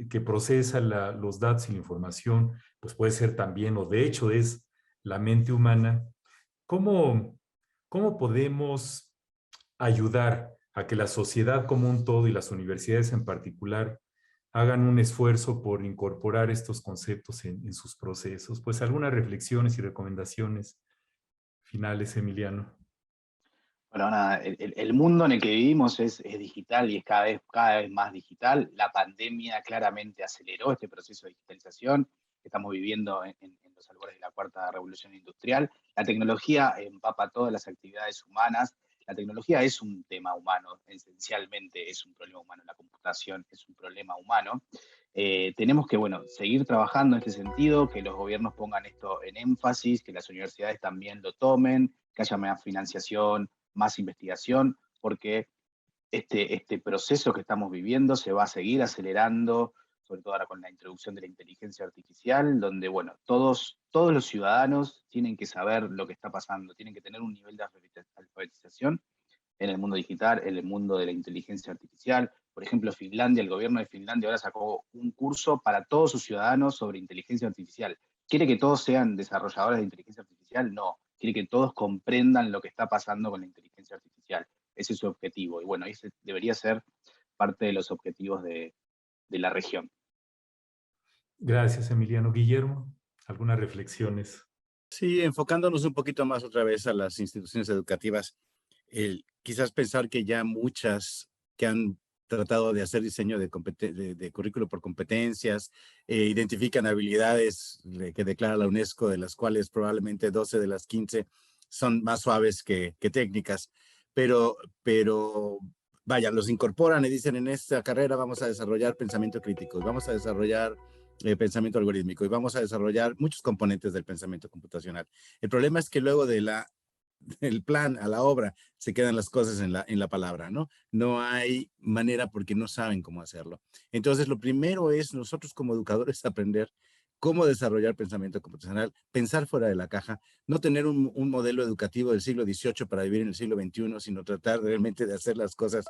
que procesa los datos y la información, pues puede ser también, o de hecho es la mente humana. ¿Cómo, cómo podemos ayudar a que la sociedad como un todo y las universidades en particular hagan un esfuerzo por incorporar estos conceptos en sus procesos? Pues algunas reflexiones y recomendaciones finales, Emiliano. Bueno, nada, el mundo en el que vivimos es digital y es cada vez más digital. La pandemia claramente aceleró este proceso de digitalización que estamos viviendo en los albores de la cuarta revolución industrial. La tecnología empapa todas las actividades humanas. La tecnología es un tema humano, esencialmente es un problema humano. La computación es un problema humano. Tenemos que, bueno, seguir trabajando en este sentido, que los gobiernos pongan esto en énfasis, que las universidades también lo tomen, que haya más financiación, más investigación, porque este proceso que estamos viviendo se va a seguir acelerando, sobre todo ahora con la introducción de la inteligencia artificial, donde, bueno, todos los ciudadanos tienen que saber lo que está pasando, tienen que tener un nivel de alfabetización en el mundo digital, en el mundo de la inteligencia artificial. Por ejemplo, Finlandia, el gobierno de Finlandia ahora sacó un curso para todos sus ciudadanos sobre inteligencia artificial. ¿Quiere que todos sean desarrolladores de inteligencia artificial? No. Quiere que todos comprendan lo que está pasando con la inteligencia artificial. Ese es su objetivo. Y bueno, ese debería ser parte de los objetivos de la región. Gracias, Emiliano. Guillermo, algunas reflexiones. Sí, enfocándonos un poquito más otra vez a las instituciones educativas, quizás pensar que ya muchas que han tratado de hacer diseño de currículo por competencias, identifican habilidades que declara la UNESCO, de las cuales probablemente 12 de las 15 son más suaves que técnicas, pero vaya, los incorporan y dicen: en esta carrera vamos a desarrollar pensamiento crítico, vamos a desarrollar pensamiento algorítmico y vamos a desarrollar muchos componentes del pensamiento computacional. El problema es que luego del plan a la obra se quedan las cosas en la palabra, ¿no? No hay manera porque no saben cómo hacerlo. Entonces, lo primero es nosotros como educadores aprender cómo desarrollar pensamiento computacional, pensar fuera de la caja, no tener un modelo educativo del siglo XVIII para vivir en el siglo XXI, sino tratar realmente de hacer las cosas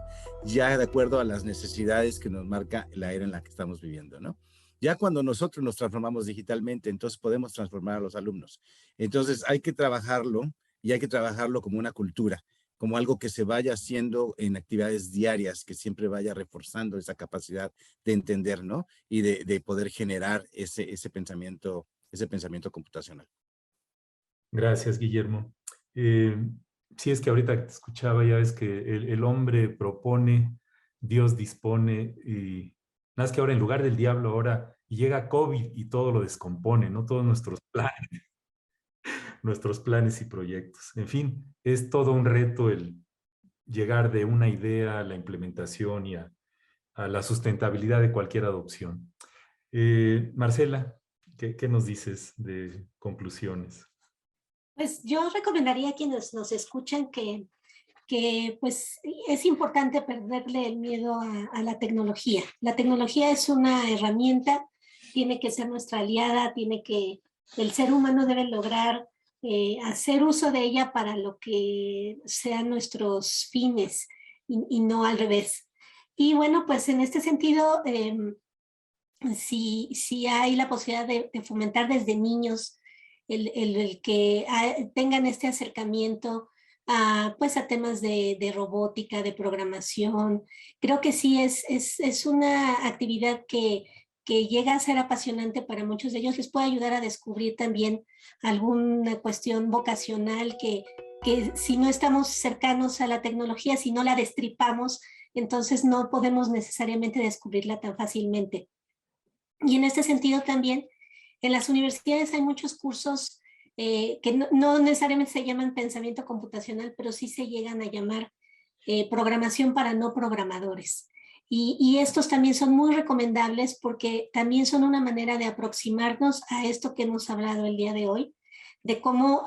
ya de acuerdo a las necesidades que nos marca la era en la que estamos viviendo, ¿no? Ya cuando nosotros nos transformamos digitalmente, entonces podemos transformar a los alumnos. Entonces hay que trabajarlo, y hay que trabajarlo como una cultura, como algo que se vaya haciendo en actividades diarias, que siempre vaya reforzando esa capacidad de entender, ¿no? Y de poder generar ese pensamiento computacional. Gracias, Guillermo. Sí, es que ahorita que te escuchaba, ya ves que el hombre propone, Dios dispone, y nada, es que ahora en lugar del diablo, ahora llega COVID y todo lo descompone, ¿no? Todos nuestros planes y proyectos. En fin, es todo un reto el llegar de una idea a la implementación y a la sustentabilidad de cualquier adopción. Marcela, ¿qué nos dices de conclusiones? Pues yo recomendaría a quienes nos escuchan que pues es importante perderle el miedo a la tecnología. La tecnología es una herramienta, tiene que ser nuestra aliada, el ser humano debe lograr hacer uso de ella para lo que sean nuestros fines y no al revés. Y bueno, pues en este sentido, si hay la posibilidad de fomentar desde niños el que tengan este acercamiento pues a temas de robótica, de programación. Creo que sí es una actividad que llega a ser apasionante para muchos de ellos. Les puede ayudar a descubrir también alguna cuestión vocacional que que si no estamos cercanos a la tecnología, si no la destripamos, entonces no podemos necesariamente descubrirla tan fácilmente. Y en este sentido también, en las universidades hay muchos cursos que no necesariamente se llaman pensamiento computacional, pero sí se llegan a llamar programación para no programadores. Y estos también son muy recomendables porque también son una manera de aproximarnos a esto que hemos hablado el día de hoy, de cómo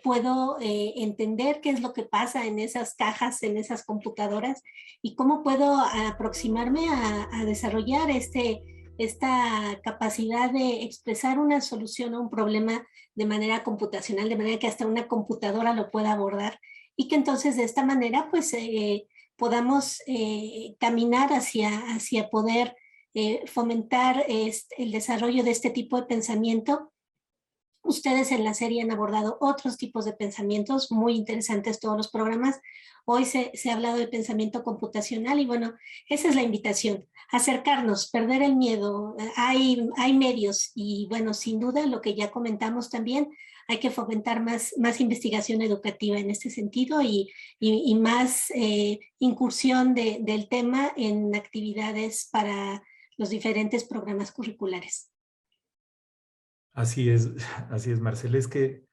puedo entender qué es lo que pasa en esas cajas, en esas computadoras, y cómo puedo aproximarme a desarrollar esta capacidad de expresar una solución a un problema de manera computacional, de manera que hasta una computadora lo pueda abordar, y que entonces de esta manera pues podamos caminar hacia poder fomentar el desarrollo de este tipo de pensamiento. Ustedes en la serie han abordado otros tipos de pensamientos, muy interesantes todos los programas. Hoy se ha hablado de pensamiento computacional y bueno, esa es la invitación, acercarnos, perder el miedo. Hay medios y bueno, sin duda lo que ya comentamos también, hay que fomentar más investigación educativa en este sentido y más incursión del tema en actividades para los diferentes programas curriculares. Así es, así es, Marcela. Es que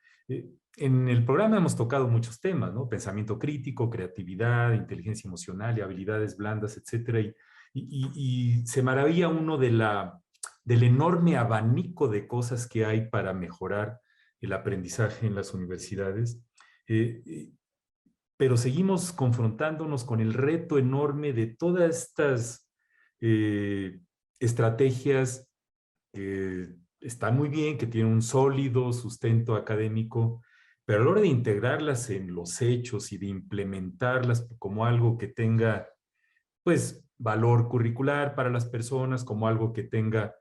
en el programa hemos tocado muchos temas, ¿no? Pensamiento crítico, creatividad, inteligencia emocional y habilidades blandas, etcétera. Y se maravilla uno del enorme abanico de cosas que hay para mejorar el aprendizaje en las universidades. Pero seguimos confrontándonos con el reto enorme de todas estas estrategias que están muy bien, que tienen un sólido sustento académico, pero a la hora de integrarlas en los hechos y de implementarlas como algo que tenga, pues, valor curricular para las personas, como algo que tenga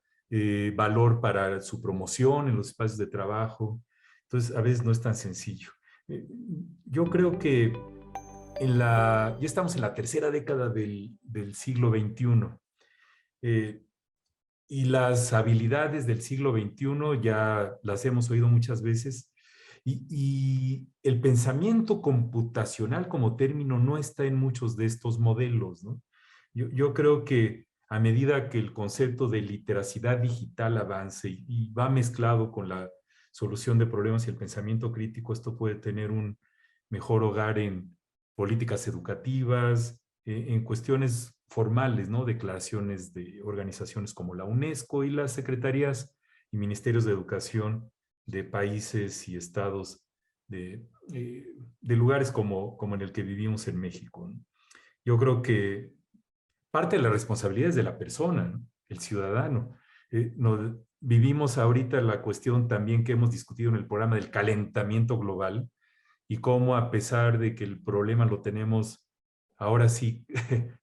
valor para su promoción en los espacios de trabajo, entonces a veces no es tan sencillo. Yo creo que ya estamos en la tercera década del siglo XXI. Y las habilidades del siglo XXI ya las hemos oído muchas veces. Y el pensamiento computacional como término no está en muchos de estos modelos, ¿no? Yo creo que a medida que el concepto de literacidad digital avance y va mezclado con la solución de problemas y el pensamiento crítico, esto puede tener un mejor hogar en políticas educativas, en cuestiones formales, ¿no? Declaraciones de organizaciones como la UNESCO y las secretarías y ministerios de educación de países y estados de lugares como en el que vivimos en México, ¿no? Yo creo que parte de la responsabilidad es de la persona, ¿no? El ciudadano. Vivimos ahorita la cuestión también que hemos discutido en el programa del calentamiento global y cómo a pesar de que el problema lo tenemos ahora sí,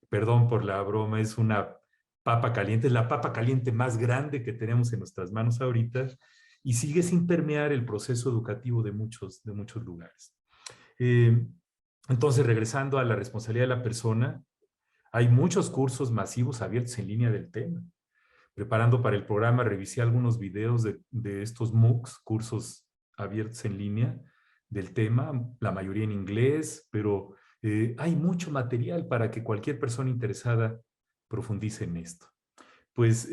perdón por la broma, es una papa caliente, es la papa caliente más grande que tenemos en nuestras manos ahorita y sigue sin permear el proceso educativo de muchos lugares. Entonces, regresando a la responsabilidad de la persona, hay muchos cursos masivos abiertos en línea del tema. Preparando para el programa, revisé algunos videos de estos MOOCs, cursos abiertos en línea del tema, la mayoría en inglés, pero hay mucho material para que cualquier persona interesada profundice en esto. Pues,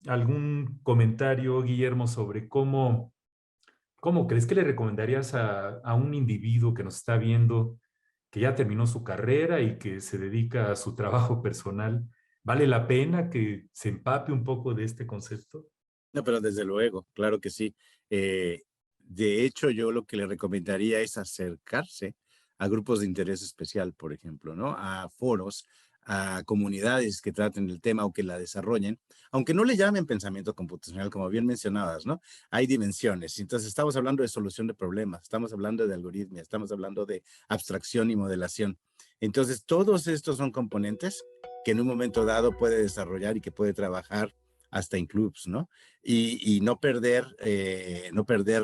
¿algún comentario, Guillermo, sobre cómo crees que le recomendarías a un individuo que nos está viendo, que ya terminó su carrera y que se dedica a su trabajo personal? ¿Vale la pena que se empape un poco de este concepto? No, pero desde luego, claro que sí. De hecho, yo lo que le recomendaría es acercarse a grupos de interés especial, por ejemplo, ¿no? A foros, a comunidades que traten el tema o que la desarrollen, aunque no le llamen pensamiento computacional, como bien mencionabas, ¿no? Hay dimensiones. Entonces, estamos hablando de solución de problemas, estamos hablando de algoritmia, estamos hablando de abstracción y modelación. Entonces, todos estos son componentes que en un momento dado puede desarrollar y que puede trabajar hasta en clubs, ¿no? Y no perder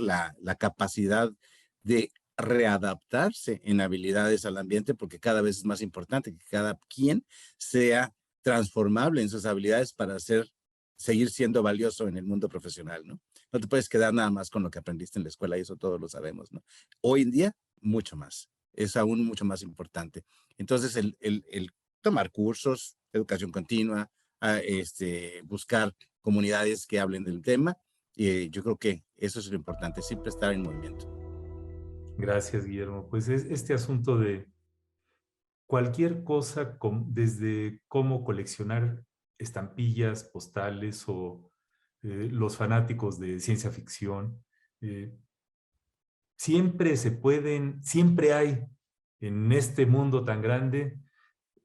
la capacidad de readaptarse en habilidades al ambiente, porque cada vez es más importante que cada quien sea transformable en sus habilidades para seguir siendo valioso en el mundo profesional, ¿no? No te puedes quedar nada más con lo que aprendiste en la escuela y eso todos lo sabemos, ¿no? Hoy en día mucho más. Es aún mucho más importante. Entonces, el tomar cursos, educación continua, buscar comunidades que hablen del tema, yo creo que eso es lo importante, siempre estar en movimiento. Gracias, Guillermo. Pues es este asunto de cualquier cosa, desde cómo coleccionar estampillas, postales o los fanáticos de ciencia ficción, eh, siempre hay en este mundo tan grande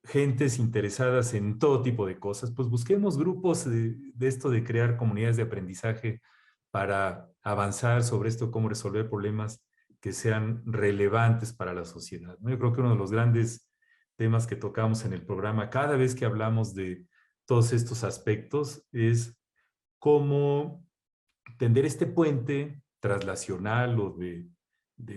gentes interesadas en todo tipo de cosas. Pues busquemos grupos de esto de crear comunidades de aprendizaje para avanzar sobre esto, cómo resolver problemas que sean relevantes para la sociedad, ¿no? Yo creo que uno de los grandes temas que tocamos en el programa, cada vez que hablamos de todos estos aspectos, es cómo tender este puente traslacional o de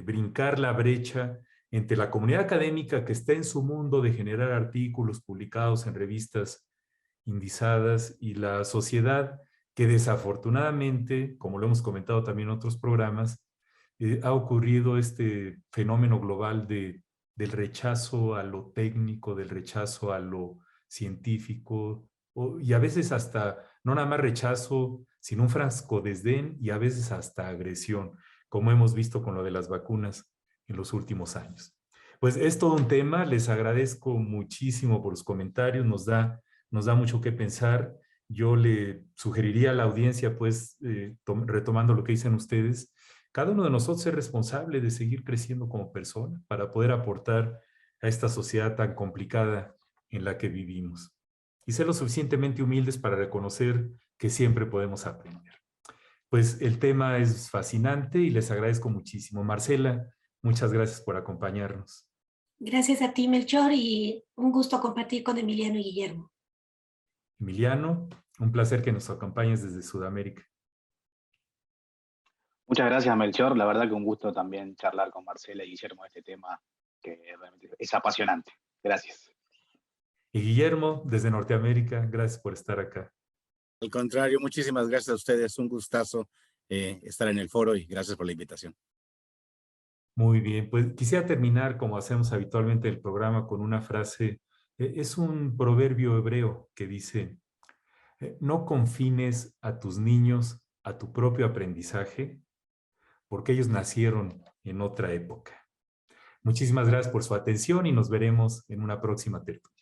brincar la brecha entre la comunidad académica que está en su mundo de generar artículos publicados en revistas indizadas y la sociedad que desafortunadamente, como lo hemos comentado también en otros programas, ha ocurrido este fenómeno global del rechazo a lo técnico, del rechazo a lo científico, y a veces hasta, no nada más rechazo, sino un franco desdén y a veces hasta agresión, como hemos visto con lo de las vacunas en los últimos años. Pues es todo un tema, les agradezco muchísimo por los comentarios, nos da mucho que pensar. Yo le sugeriría a la audiencia, pues, retomando lo que dicen ustedes, cada uno de nosotros es responsable de seguir creciendo como persona para poder aportar a esta sociedad tan complicada en la que vivimos. Y ser lo suficientemente humildes para reconocer que siempre podemos aprender. Pues el tema es fascinante y les agradezco muchísimo. Marcela, muchas gracias por acompañarnos. Gracias a ti, Melchor, y un gusto compartir con Emiliano y Guillermo. Emiliano, un placer que nos acompañes desde Sudamérica. Muchas gracias, Melchor. La verdad que un gusto también charlar con Marcela y Guillermo de este tema que realmente es apasionante. Gracias. Y Guillermo, desde Norteamérica, gracias por estar acá. Al contrario, muchísimas gracias a ustedes. Un gustazo estar en el foro y gracias por la invitación. Muy bien, pues quisiera terminar como hacemos habitualmente el programa con una frase. Es un proverbio hebreo que dice, no confines a tus niños a tu propio aprendizaje, porque ellos nacieron en otra época. Muchísimas gracias por su atención y nos veremos en una próxima tertulia.